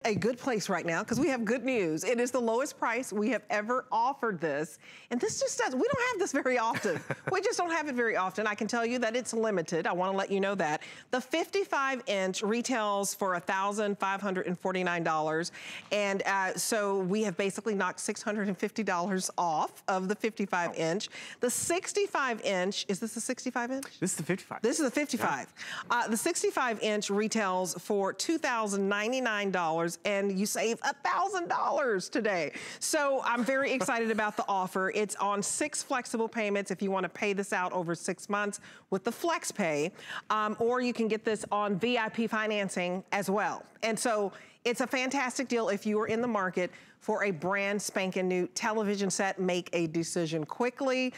A good place right now because we have good news. It is the lowest price we have ever offered this. And this just does, we don't have this very often. We just don't have it very often. I can tell you that it's limited. I want to let you know that. The 55-inch retails for $1,549. And so we have basically knocked $650 off of the 55-inch. The 65-inch, is this the 65-inch? This is the 55. This is the 55. Yeah. The 65-inch retails for $2,099. And you save $1,000 today. So I'm very excited about the offer. It's on 6 flexible payments if you want to pay this out over 6 months with the flex pay, or you can get this on VIP financing as well. And so it's a fantastic deal if you are in the market for a brand spanking new television set. Make a decision quickly.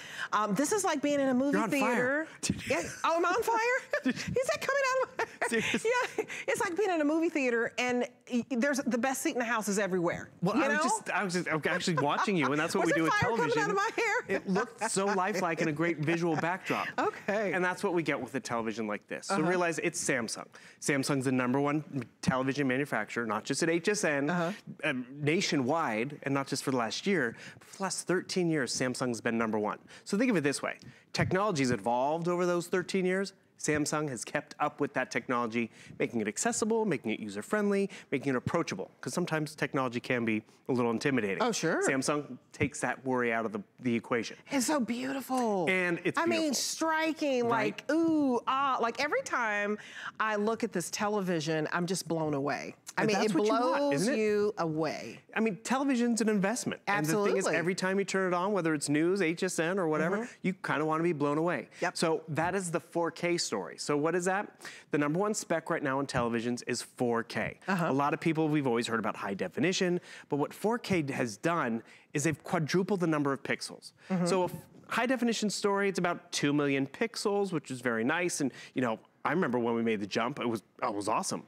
This is like being in a movie theater. Yeah. Oh, am I on fire? Is that coming out of my... Seriously? Yeah, it's like being in a movie theater and there's the best seat in the house is everywhere. Well, I was just actually watching you, and that's what we do with television. Coming out of my hair? It looked so lifelike and a great visual backdrop. Okay. And that's what we get with a television like this. So realize it's Samsung. Samsung's the #1 television manufacturer, not just at HSN, nationwide, and not just for the last year, but for the last 13 years, Samsung's been #1. So think of it this way. Technology's evolved over those 13 years. Samsung has kept up with that technology, making it accessible, making it user-friendly, making it approachable, because sometimes technology can be a little intimidating. Oh, sure. Samsung takes that worry out of the equation. It's so beautiful. And it's beautiful. I mean, striking, like, ooh, ah, like every time I look at this television, I'm just blown away. I mean, it blows you away. I mean, television's an investment. Absolutely. And the thing is, every time you turn it on, whether it's news, HSN, or whatever, you kind of want to be blown away. Yep. So that is the 4K story. So what is that? The #1 spec right now in televisions is 4K. A lot of people, we've always heard about high definition, but what 4K has done is they've quadrupled the number of pixels. So a high definition story, it's about 2 million pixels, which is very nice. And, you know, I remember when we made the jump, it was awesome.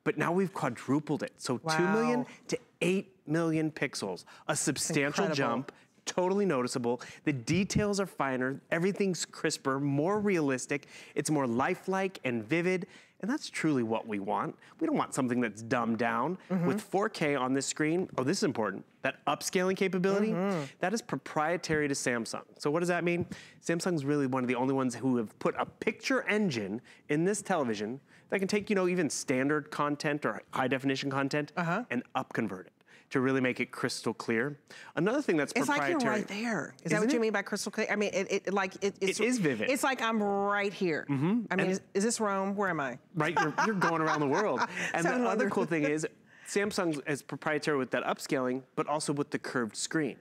But now we've quadrupled it. So 2 million to 8 million pixels, a substantial jump, totally noticeable. The details are finer, everything's crisper, more realistic, it's more lifelike and vivid, and that's truly what we want. We don't want something that's dumbed down. With 4K on this screen, oh, this is important, that upscaling capability, that is proprietary to Samsung. So what does that mean? Samsung's really one of the only ones who have put a picture engine in this television that can take, you know, even standard content or high definition content and upconvert it to really make it crystal clear. Another thing that's proprietary. It's like you're right there. Is that what you mean by crystal clear? I mean, it is vivid. It's like I'm right here. I mean, is this Rome? Where am I? Right, you're going around the world. And the other cool thing is, Samsung is proprietary with that upscaling, but also with the curved screen.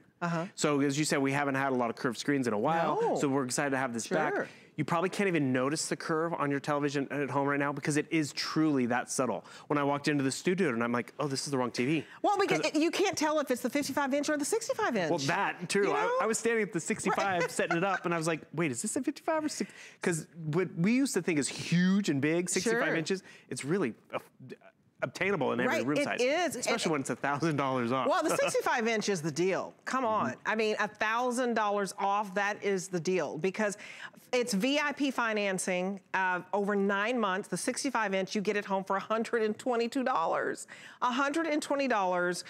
So as you said, we haven't had a lot of curved screens in a while, so we're excited to have this back. You probably can't even notice the curve on your television at home right now because it is truly that subtle. When I walked into the studio and I'm like, oh, this is the wrong TV. Well, because you can't tell if it's the 55-inch or the 65-inch. Well, that, true. You know? I was standing at the 65 setting it up and I was like, wait, is this a 55 or 60? Because what we used to think is huge and big, 65 inches, it's really obtainable in every room size. It is. Especially when it's $1,000 off. Well, the 65-inch is the deal. Come on. I mean, $1,000 off, that is the deal. Because it's VIP financing over 9 months. The 65-inch, you get it home for $122. $120.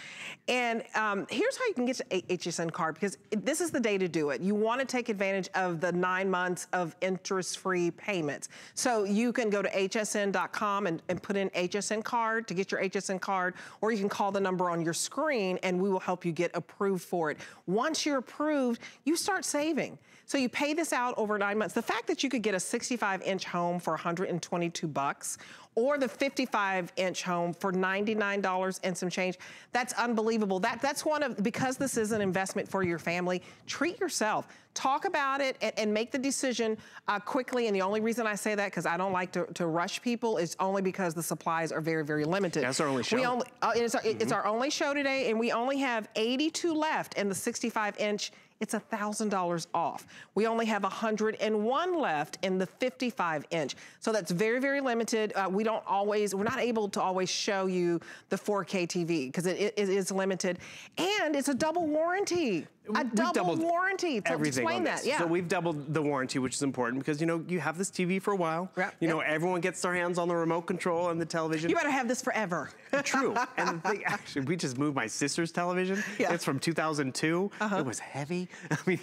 And here's how you can get to HSN card, because this is the day to do it. You want to take advantage of the 9 months of interest-free payments. So you can go to hsn.com and put in HSN card to get your HSN card, or you can call the number on your screen and we will help you get approved for it. Once you're approved, you start saving. So you pay this out over 9 months. The fact that you could get a 65-inch home for $122 or the 55-inch home for $99 and some change, that's unbelievable. That's one of, because this is an investment for your family, treat yourself. Talk about it and make the decision quickly. And the only reason I say that, because I don't like to rush people, is only because the supplies are very, very limited. That's our only show. It's our only show today, and we only have 82 left in the 65-inch. It's $1,000 off. We only have 101 left in the 55-inch. So that's very, very limited. We're not able to always show you the 4K TV because it is limited. And it's a double warranty. A double warranty. So explain that. Yeah. So we've doubled the warranty, which is important because, you know, you have this TV for a while. Yep. You know, everyone gets their hands on the remote control and the television. You better have this forever. True. And the thing, actually, we just moved my sister's television. Yeah. It's from 2002. It was heavy. I mean,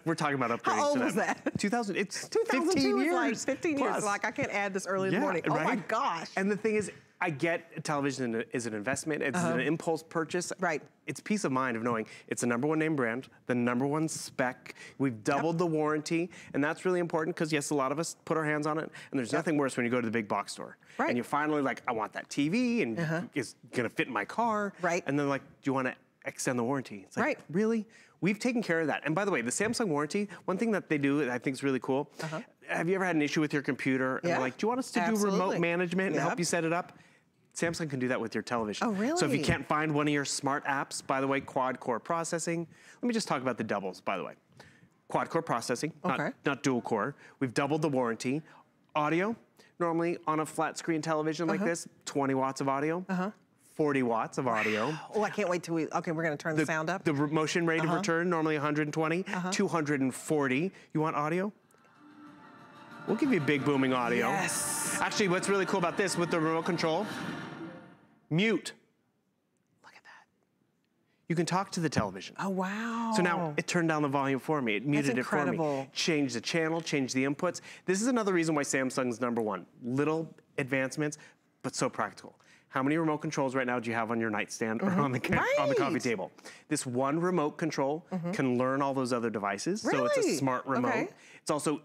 we're talking about upgrading. How old was that? 2000. It's 2002 15 years. Like 15 plus. years. Like, I can't add this early in the morning. Oh my gosh. And the thing is, I get television is an investment. It's an impulse purchase. Right. It's peace of mind of knowing it's the #1 name brand, the #1 spec. We've doubled the warranty, and that's really important because yes, a lot of us put our hands on it, and there's nothing worse when you go to the big box store and you finally like, I want that TV, and it's gonna fit in my car. Right. And then like, do you want to extend the warranty? It's like, really? We've taken care of that. And by the way, the Samsung warranty, one thing that they do that I think is really cool. Have you ever had an issue with your computer and they're like, do you want us to do remote management and help you set it up? Samsung can do that with your television. Oh, really? So if you can't find one of your smart apps, by the way, quad-core processing. Let me just talk about the doubles, by the way. Quad-core processing, not dual-core. We've doubled the warranty. Audio, normally on a flat-screen television like this, 20 watts of audio. 40 watts of audio. Oh, I can't wait till okay, we're gonna turn the sound up. The motion rate of return, normally 120, 240. You want audio? We'll give you big booming audio. Yes. Actually, what's really cool about this with the remote control, mute. Look at that. You can talk to the television. Oh, wow. So now it turned down the volume for me. It muted it for me. Changed the channel, changed the inputs. This is another reason why Samsung's #1. Little advancements, but so practical. How many remote controls right now do you have on your nightstand or on the coffee table? This one remote control can learn all those other devices. Really? So it's a smart remote. It's also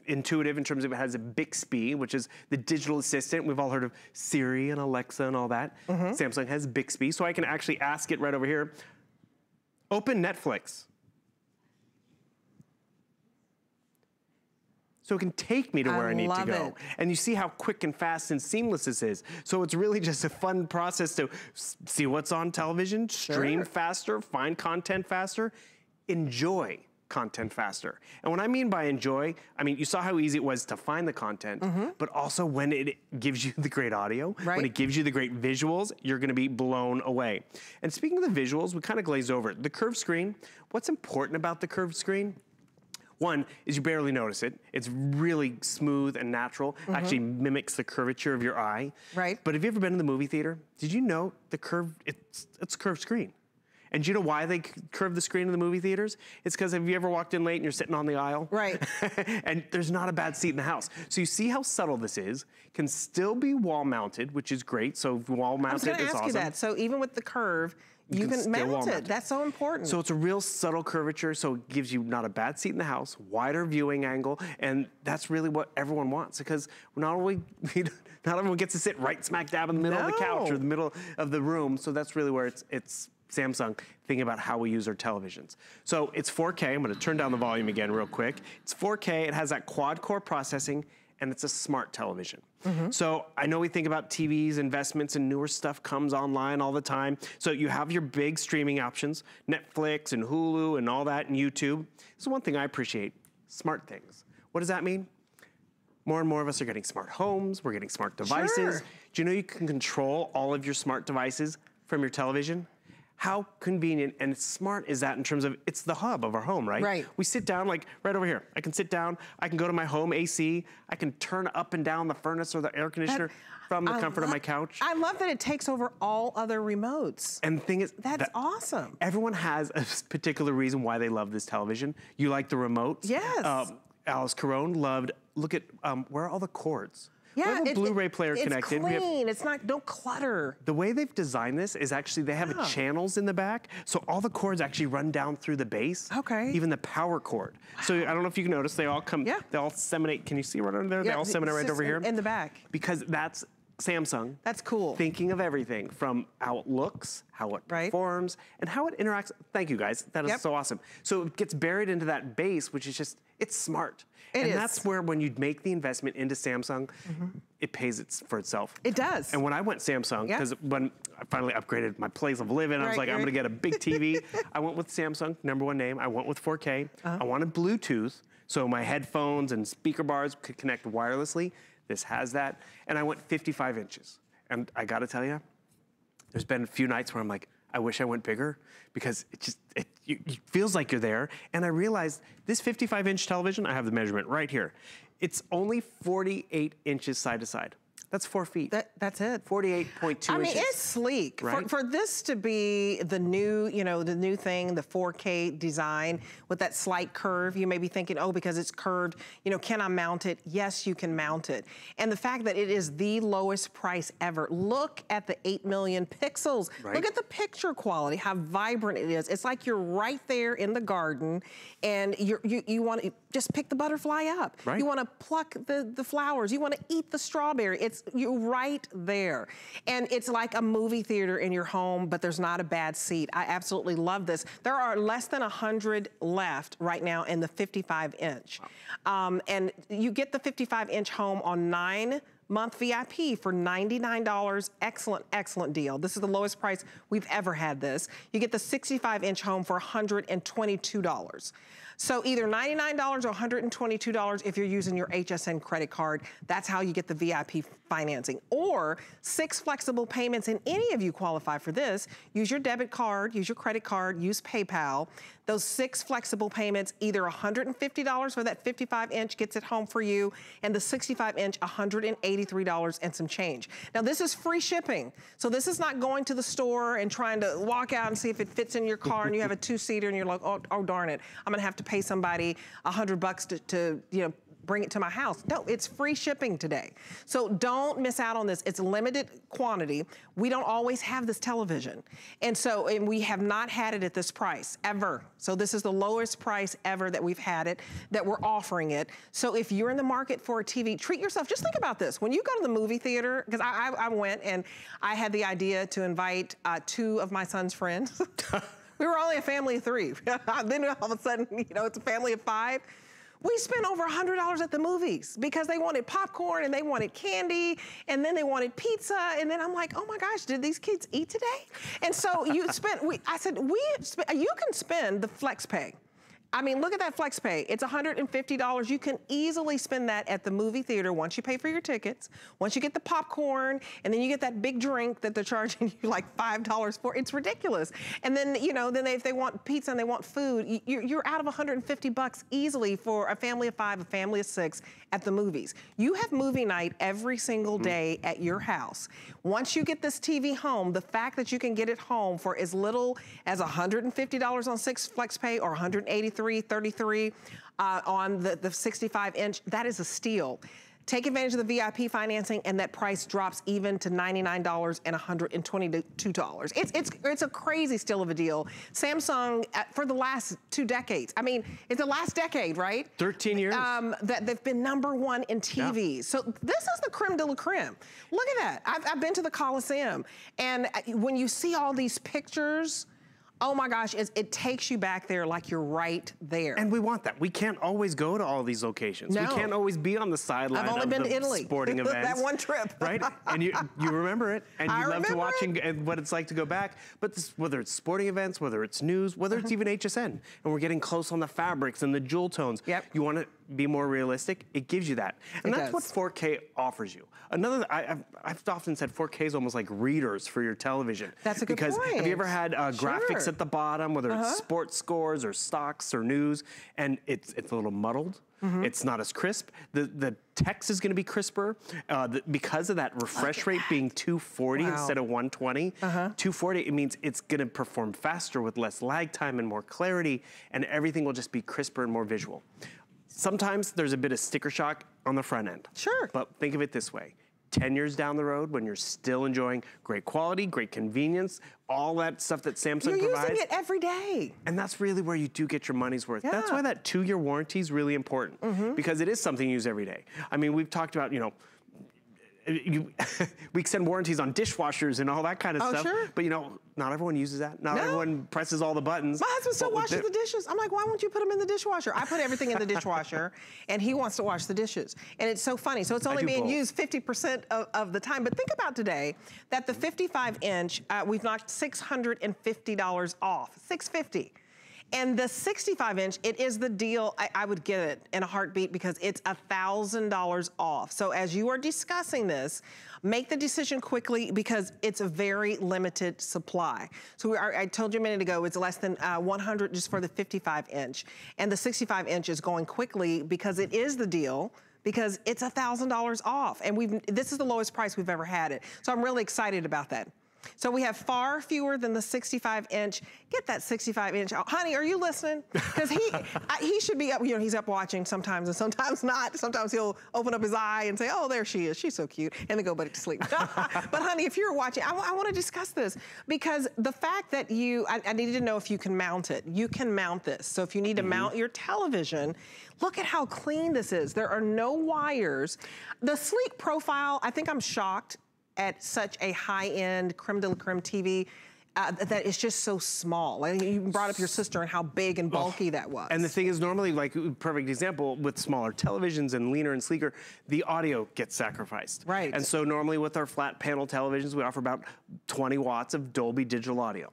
intuitive in terms of it has a Bixby, which is the digital assistant. We've all heard of Siri and Alexa and all that. Samsung has Bixby, so I can actually ask it right over here, open Netflix. So it can take me to where I need to go. And you see how quick and fast and seamless this is. So it's really just a fun process to see what's on television, stream faster, find content faster, enjoy content faster. And what I mean by enjoy, I mean, you saw how easy it was to find the content, but also when it gives you the great audio, when it gives you the great visuals, you're gonna be blown away. And speaking of the visuals, we kind of glazed over it. The curved screen, what's important about the curved screen? One is you barely notice it. It's really smooth and natural. Actually mimics the curvature of your eye. Right. But have you ever been in the movie theater? Did you know the it's a curved screen? And do you know why they curve the screen in the movie theaters? It's because have you ever walked in late and you're sitting on the aisle? Right. And there's not a bad seat in the house. So you see how subtle this is. Can still be wall mounted, which is great. So wall mounted is awesome. I was going to ask you that. So even with the curve, you can mount it. That's so important. So it's a real subtle curvature, so it gives you not a bad seat in the house, wider viewing angle, and that's really what everyone wants because not everyone gets to sit right smack dab in the middle of the couch or the middle of the room, so that's really where it's Samsung thinking about how we use our televisions. So it's 4K. I'm going to turn down the volume again real quick. It's 4K. It has that quad-core processing, and it's a smart television. So I know we think about TVs, investments, and newer stuff comes online all the time. So you have your big streaming options, Netflix and Hulu and all that, and YouTube. This is one thing I appreciate, smart things. What does that mean? More and more of us are getting smart homes. We're getting smart devices. Do you know you can control all of your smart devices from your television? How convenient and smart is that in terms of, it's the hub of our home, right? Right. We sit down, like right over here. I can sit down, I can go to my home AC, I can turn up and down the furnace or the air conditioner from the comfort of my couch. I love that it takes over all other remotes. And the thing is, that's awesome. Everyone has a particular reason why they love this television. You like the remote. Yes. Alice Carone loved, look at, where are all the cords? Yeah, it's a Blu-ray player connected. It's clean, it's not, no clutter. The way they've designed this is actually they have channels in the back, so all the cords actually run down through the base. Okay. Even the power cord. Wow. So I don't know if you can notice, they all come, they all seminate, can you see right under there? They all seminate right over here. In the back. Because that's Samsung. That's cool. Thinking of everything from how it looks, how it performs, and how it interacts. Thank you guys, that is so awesome. So it gets buried into that base, which is just, it's smart. And that's where when you make the investment into Samsung, it pays for itself. It does. And when I went Samsung, because when I finally upgraded my place of living, I was like, I'm gonna get a big TV. I went with Samsung, #1 name. I went with 4K. I wanted Bluetooth, so my headphones and speaker bars could connect wirelessly. This has that. And I went 55 inches. And I gotta tell you, there's been a few nights where I'm like, I wish I went bigger because it just, it feels like you're there. And I realized this 55-inch television, I have the measurement right here. It's only 48 inches side to side. That's 4 feet. That's it. 48.2 inches. I mean, it's sleek. Right? For this to be the new, the new thing, the 4K design with that slight curve, you may be thinking, oh, because it's curved, can I mount it? Yes, you can mount it. And the fact that it is the lowest price ever. Look at the 8 million pixels. Right. Look at the picture quality, how vibrant it is. It's like you're right there in the garden and you want to just pick the butterfly up. Right. You want to pluck the flowers. You want to eat the strawberry. You're right there. And it's like a movie theater in your home, but there's not a bad seat. I absolutely love this. There are less than 100 left right now in the 55-inch. Wow. And you get the 55-inch home on 9-month VIP for $99. Excellent, excellent deal. This is the lowest price we've ever had this. You get the 65-inch home for $122. So either $99 or $122 if you're using your HSN credit card. That's how you get the VIP financing. Or 6 flexible payments, and any of you qualify for this. Use your debit card, use your credit card, use PayPal. Those 6 flexible payments, either $150 for that 55-inch gets it home for you, and the 65-inch, $183 and some change. Now this is free shipping. So this is not going to the store and trying to walk out and see if it fits in your car and you have a 2-seater and you're like, oh darn it, I'm gonna have to pay somebody $100 to bring it to my house. No, it's free shipping today. So don't miss out on this. It's limited quantity. We don't always have this television. And we have not had it at this price, ever. So this is the lowest price ever that we've had it, that we're offering it. So if you're in the market for a TV, treat yourself. Just think about this. When you go to the movie theater, because I went and I had the idea to invite 2 of my son's friends. We were only a family of 3. Then all of a sudden, it's a family of 5. We spent over $100 at the movies because they wanted popcorn and they wanted candy and then they wanted pizza. And then I'm like, oh my gosh, did these kids eat today? And so you can spend the flex pay. I mean, look at that flex pay. It's $150. You can easily spend that at the movie theater once you pay for your tickets, once you get the popcorn, and then you get that big drink that they're charging you like $5 for. It's ridiculous. And then, if they want pizza and they want food, you're out of $150 easily for a family of 5, a family of 6 at the movies. You have movie night every single day at your house. Once you get this TV home, the fact that you can get it home for as little as $150 on 6 flex pay or $133.33 on the 65-inch, that is a steal. Take advantage of the VIP financing, and that price drops even to $99 and $122. It's a crazy steal of a deal. Samsung, for the last 2 decades, I mean, it's the last decade, right? 13 years. That they've been #1 in TVs. Yeah. So this is the creme de la creme. Look at that. I've been to the Coliseum, and when you see all these pictures, oh my gosh, it takes you back there like you're right there. And we want that. We can't always go to all these locations. No. We can't always be on the sideline I've only been to Italy. Sporting events. That one trip. Right? And you remember it. And you love to watching and what it's like to go back. But whether it's sporting events, whether it's news, whether it's even HSN, and we're getting close on the fabrics and the jewel tones. Yep. You want to be more realistic, it gives you that. And that's what 4K offers you. I've often said 4K is almost like readers for your television. That's a good point. Because have you ever had graphics at the bottom, whether it's sports scores or stocks or news, and it's a little muddled? It's not as crisp. The text is going to be crisper because of that refresh rate being 240 instead of 120. 240, it means it's going to perform faster with less lag time and more clarity, and everything will just be crisper and more visual. Sometimes there's a bit of sticker shock on the front end. Sure. But think of it this way. 10 years down the road, when you're still enjoying great quality, great convenience, all that stuff that Samsung provides. You're using it every day. And that's really where you do get your money's worth. Yeah. That's why that 2-year warranty is really important, because it is something you use every day. I mean, we've talked about, we extend warranties on dishwashers and all that kind of stuff. Sure. But not everyone uses that. Not everyone presses all the buttons. My husband still washes the dishes. I'm like, why won't you put them in the dishwasher? I put everything in the dishwasher, and he wants to wash the dishes. And it's so funny. So it's only being used 50% of the time. But think about today that the 55-inch, we've knocked $650 off. $650. And the 65-inch, it is the deal. I would get it in a heartbeat because it's $1,000 off. So as you are discussing this, make the decision quickly because it's a very limited supply. So I told you a minute ago, it's less than 100 just for the 55-inch. And the 65-inch is going quickly because it is the deal, because it's $1,000 off. And this is the lowest price we've ever had it. So I'm really excited about that. So we have far fewer than the 65-inch. Get that 65-inch out. Honey, are you listening? Because he should be up, he's up watching sometimes and sometimes not. Sometimes he'll open up his eye and say, oh, there she is. She's so cute. And then go back to sleep. But honey, if you're watching, I want to discuss this because the fact that I needed to know if you can mount it. You can mount this. So if you need to mount your television, look at how clean this is. There are no wires. The sleek profile, I think I'm shocked at such a high-end creme de la creme TV that is just so small. Like you brought up your sister and how big and bulky that was. And the thing is, normally, like perfect example, with smaller televisions and leaner and sleeker, the audio gets sacrificed. Right. And so normally with our flat panel televisions, we offer about 20 watts of Dolby Digital Audio.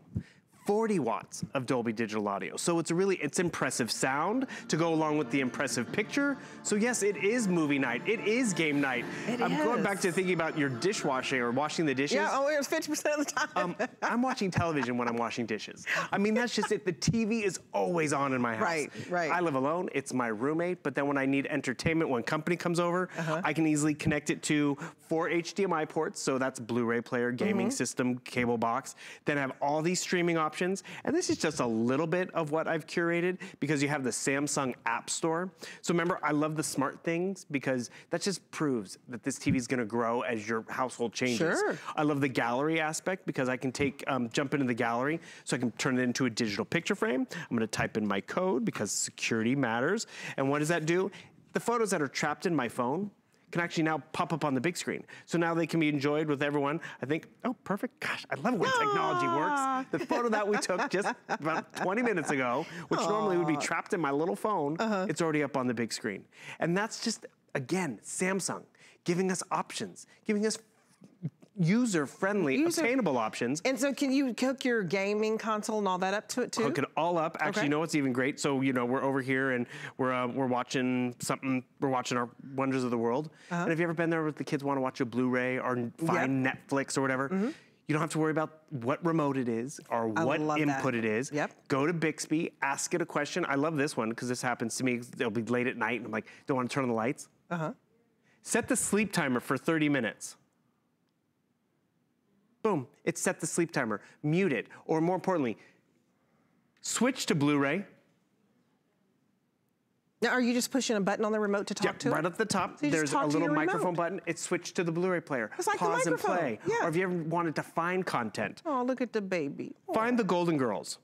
40 watts of Dolby Digital Audio. So it's impressive sound to go along with the impressive picture. So yes, it is movie night. It is game night. I'm going back to thinking about your dishwashing or washing the dishes. Yeah, oh, it's 50% of the time. I'm watching television when I'm washing dishes. I mean, that's just it. The TV is always on in my house. Right, right. I live alone. It's my roommate. But then when I need entertainment, when company comes over, I can easily connect it to 4 HDMI ports. So that's Blu-ray player, gaming system, cable box. Then I have all these streaming options. And this is just a little bit of what I've curated because you have the Samsung App Store. So remember, I love the smart things because that just proves that this TV is going to grow as your household changes. Sure. I love the gallery aspect because I can jump into the gallery so I can turn it into a digital picture frame. I'm going to type in my code because security matters. And what does that do? The photos that are trapped in my phone can actually now pop up on the big screen. So now they can be enjoyed with everyone. I think, oh, perfect. Gosh, I love it when technology works. The photo that we took just about 20 minutes ago, which normally would be trapped in my little phone, it's already up on the big screen. And that's just, again, Samsung giving us options, giving us user-friendly, obtainable options. And so can you hook your gaming console and all that up to it too? Hook it all up. Actually, you know what's even great? So, we're over here and we're watching something. We're watching our Wonders of the World. And have you ever been there with the kids want to watch a Blu-ray or find Netflix or whatever? You don't have to worry about what remote it is or what input it is. Go to Bixby, ask it a question. I love this one because this happens to me. It'll be late at night and I'm like, don't want to turn on the lights. Set the sleep timer for 30 minutes. Boom, it's set the sleep timer. Mute it, or more importantly, switch to Blu-ray. Now, are you just pushing a button on the remote to talk to it? Right up the top, so there's a little microphone button. It's switched to the Blu-ray player. It's like Pause the and play. Yeah. Or if you ever wanted to find content. Oh, look at the baby. Find the Golden Girls.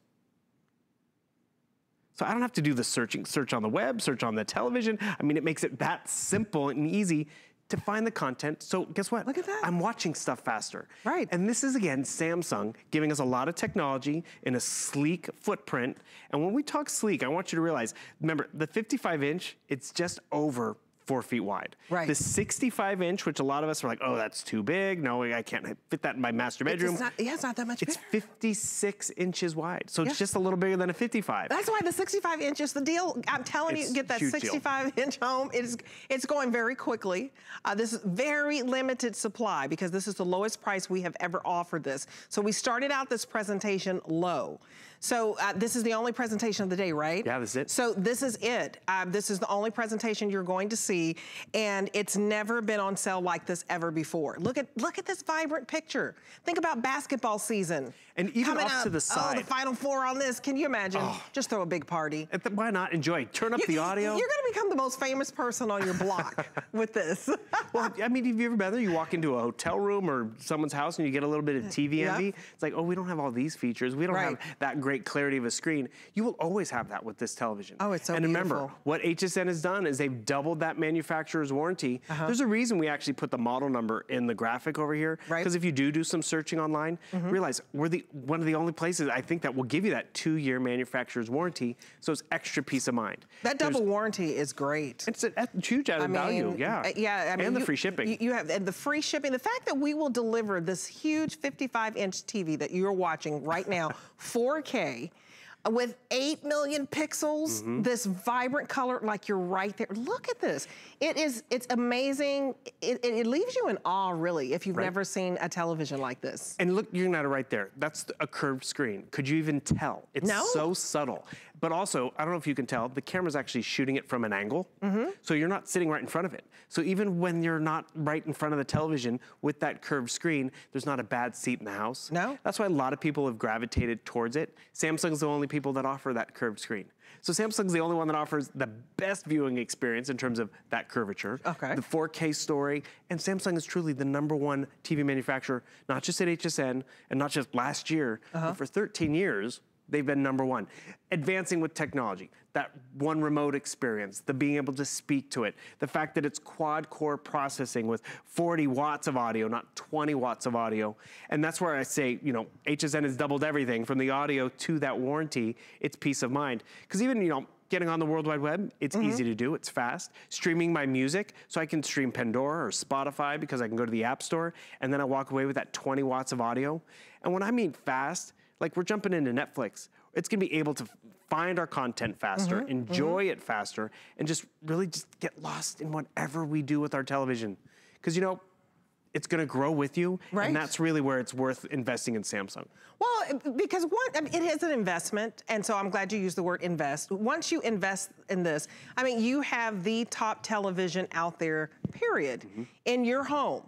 So I don't have to do the search on the web, search on the television. I mean, it makes it that simple and easy to find the content. So guess what? Look at that. I'm watching stuff faster. Right. And this is, again, Samsung giving us a lot of technology in a sleek footprint. And when we talk sleek, I want you to realize, remember, the 55-inch, it's just over 4 feet wide. Right. The 65-inch, which a lot of us are like, oh, that's too big. No, I can't fit that in my master bedroom. It's not that much bigger. It's 56 inches wide. So it's just a little bigger than a 55. That's why the 65-inch is the deal. I'm telling you, get that 65-inch home. It's going very quickly. This is very limited supply because this is the lowest price we have ever offered this. So we started out this presentation low. So this is the only presentation of the day, right? Yeah, this is it. So this is it. This is the only presentation you're going to see, and it's never been on sale like this ever before. Look at this vibrant picture. Think about basketball season. And even off to the side. Oh, the Final Four on this. Can you imagine? Oh. Just throw a big party. Why not enjoy? Turn up the audio. You're going to become the most famous person on your block with this. Well, I mean, have you ever been there? You walk into a hotel room or someone's house and you get a little bit of TV envy. It's like, oh, we don't have all these features. We don't have that great clarity of a screen. You will always have that with this television. Oh, it's so beautiful. And remember, what HSN has done is they've doubled that manufacturer's warranty. There's a reason we actually put the model number in the graphic over here. Because if you do some searching online, realize we're one of the only places I think that will give you that 2-year manufacturer's warranty, so it's extra peace of mind. That double warranty is great. It's a huge added value, yeah, I mean, and the free shipping. You have the free shipping. The fact that we will deliver this huge 55-inch TV that you're watching right now, 4K, with 8 million pixels, this vibrant color, like you're right there. Look at this. It's amazing. It leaves you in awe, really, if you've never seen a television like this. And look, you're not right there. That's a curved screen. Could you even tell? It's so subtle. But also, I don't know if you can tell, the camera's actually shooting it from an angle. So you're not sitting right in front of it. So even when you're not right in front of the television with that curved screen, there's not a bad seat in the house. No. That's why a lot of people have gravitated towards it. Samsung's the only people that offer that curved screen. So Samsung's the only one that offers the best viewing experience in terms of that curvature, the 4K story, and Samsung is truly the #1 TV manufacturer, not just at HSN and not just last year, but for 13 years, they've been #1. Advancing with technology, that one remote experience, the being able to speak to it, the fact that it's quad core processing with 40 watts of audio, not 20 watts of audio. And that's where I say, you know, HSN has doubled everything from the audio to that warranty. It's peace of mind. Because even, you know, getting on the World Wide Web, it's easy to do, it's fast. Streaming my music, so I can stream Pandora or Spotify because I can go to the App Store and then I walk away with that 20 watts of audio. And when I mean fast, like we're jumping into Netflix, it's gonna be able to find our content faster, enjoy it faster, and just really just get lost in whatever we do with our television. Because you know, it's gonna grow with you, and that's really where it's worth investing in Samsung. Well, because I mean, it is an investment, and so I'm glad you used the word invest. Once you invest in this, I mean, you have the top television out there, period, in your home.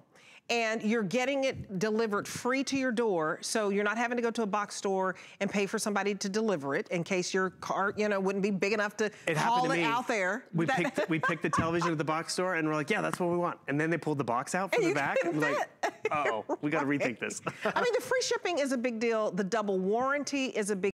And you're getting it delivered free to your door, so you're not having to go to a box store and pay for somebody to deliver it in case your car, you know, wouldn't be big enough to haul it out there. We picked the television at the box store and we're like, yeah, that's what we want. And then they pulled the box out from the back and we're like, uh-oh, we gotta rethink this. I mean, the free shipping is a big deal. The double warranty is a big